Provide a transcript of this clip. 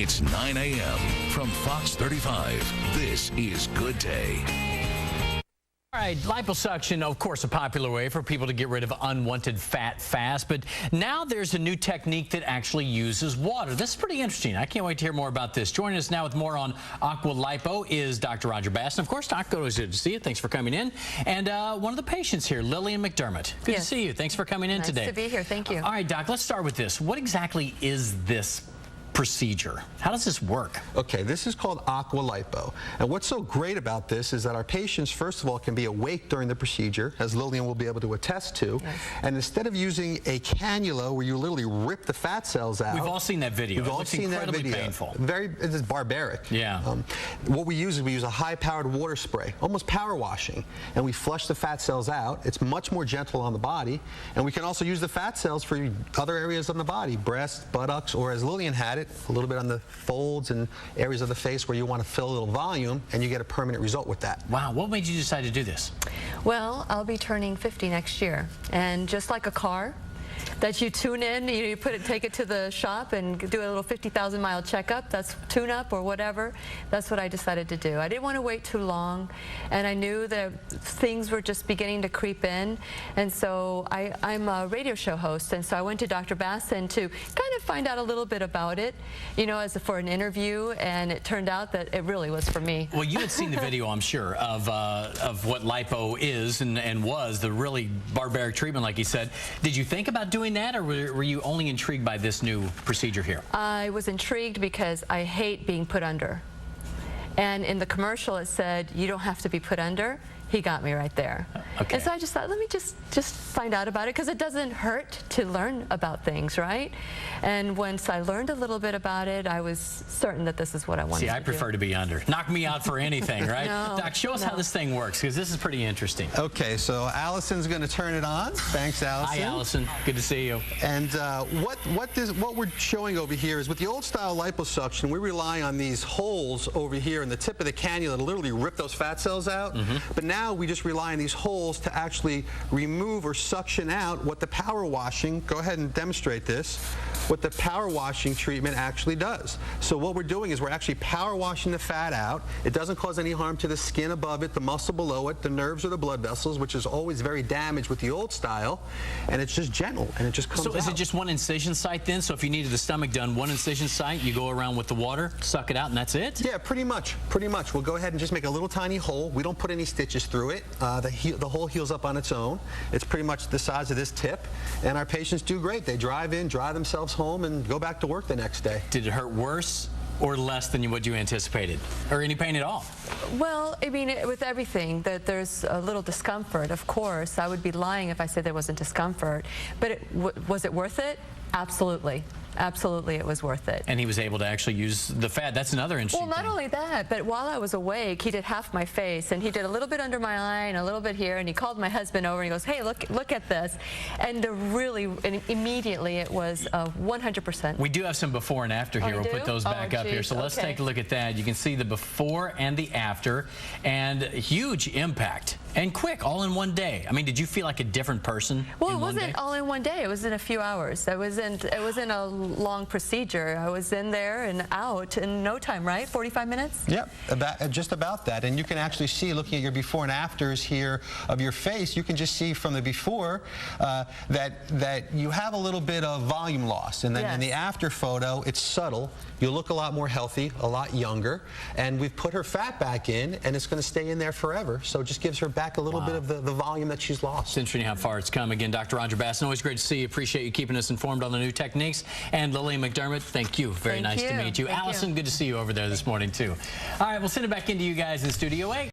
It's 9 a.m. from Fox 35. This is Good Day. All right, liposuction, of course, a popular way for people to get rid of unwanted fat fast, but now there's a new technique that actually uses water. This is pretty interesting. I can't wait to hear more about this. Joining us now with more on Aqualipo is Dr. Roger Bass. And of course, Doc, good to see you. Thanks for coming in. And one of the patients here, Lillian McDermott. Good to see you. Thanks for coming in today. Nice to be here. Thank you. All right, Doc, let's start with this. What exactly is this procedure? How does this work? Okay, this is called Aqualipo. And what's so great about this is that our patients, first of all, can be awake during the procedure, as Lillian will be able to attest to. Yes. And instead of using a cannula where you literally rip the fat cells out. We've all seen that video. We've all seen that video. Painful. It is barbaric. Yeah. What we use is we use a high-powered water spray, almost power washing, and we flush the fat cells out. It's much more gentle on the body, and we can also use the fat cells for other areas on the body, breasts, buttocks, or as Lillian had it, a little bit on the folds and areas of the face where you want to fill a little volume, and you get a permanent result with that. Wow, what made you decide to do this? Well, I'll be turning 50 next year, and just like a car that you tune in, you take it to the shop and do a little 50,000-mile checkup, that's tune-up or whatever, that's what I decided to do. I didn't want to wait too long, and I knew that things were just beginning to creep in, and so I'm a radio show host, and so I went to Dr. Basson to kind of find out a little bit about it, you know, for an interview, and it turned out that it really was for me. Well, you had seen the video, I'm sure, of what lipo is and was, the really barbaric treatment, like you said. Did you think about doing that, or were you only intrigued by this new procedure here? I was intrigued because I hate being put under. And in the commercial it said, you don't have to be put under. He got me right there. Okay. And so I just thought, let me just find out about it, because it doesn't hurt to learn about things, right? And once I learned a little bit about it, I was certain that this is what I wanted to do. See, I prefer to be under. Knock me out for anything, right? No, Doc, show us how this thing works, because this is pretty interesting. Okay, so Allison's going to turn it on. Thanks, Allison. Hi, Allison. Good to see you. And what we're showing over here is with the old-style liposuction, we rely on these holes over here in the tip of the cannula to literally rip those fat cells out. But now we just rely on these holes to actually remove or suction out what the power washing, go ahead and demonstrate this, what the power washing treatment actually does. So what we're doing is we're actually power washing the fat out. It doesn't cause any harm to the skin above it, the muscle below it, the nerves or the blood vessels, which is always very damaged with the old style, and it's just gentle, and it just comes out. So is it just one incision site then? So if you needed the stomach done, one incision site, you go around with the water, suck it out, and that's it? Yeah, pretty much. Pretty much. We'll go ahead and just make a little tiny hole. We don't put any stitches through it. The hole heals up on its own. It's pretty much the size of this tip, and our patients do great. They drive in, drive themselves home, and go back to work the next day. Did it hurt worse or less than what you anticipated, or any pain at all? Well, I mean, with everything, that there's a little discomfort, of course. I would be lying if I said there wasn't discomfort. But was it worth it? Absolutely. Absolutely, it was worth it. And he was able to actually use the fat. That's another interesting Well, not thing. only that, but while I was awake, he did half my face, and he did a little bit under my eye and a little bit here, and he called my husband over and he goes, hey, look at this. And immediately it was 100%. We do have some before and after here. Oh, we'll put those back up here. So let's take a look at that. You can see the before and the after, and huge impact. And quick, all in one day. I mean, did you feel like a different person? Well, it wasn't all in one day. It was in a few hours. It wasn't a long procedure. I was in there and out in no time, right? 45 minutes? Yep, just about that. And you can actually see, looking at your before and afters here of your face, you can just see from the before that you have a little bit of volume loss. And then in the after photo, it's subtle. You look a lot more healthy, a lot younger. And we've put her fat back in, and it's going to stay in there forever. So it just gives her back a little bit of the volume that she's lost. It's interesting how far it's come. Again, Dr. Roger Bass, always great to see you. Appreciate you keeping us informed on the new techniques. And Lillian McDermott, thank you. Very nice to meet you. Allison, good to see you over there this morning, too. All right, we'll send it back into you guys in Studio 8.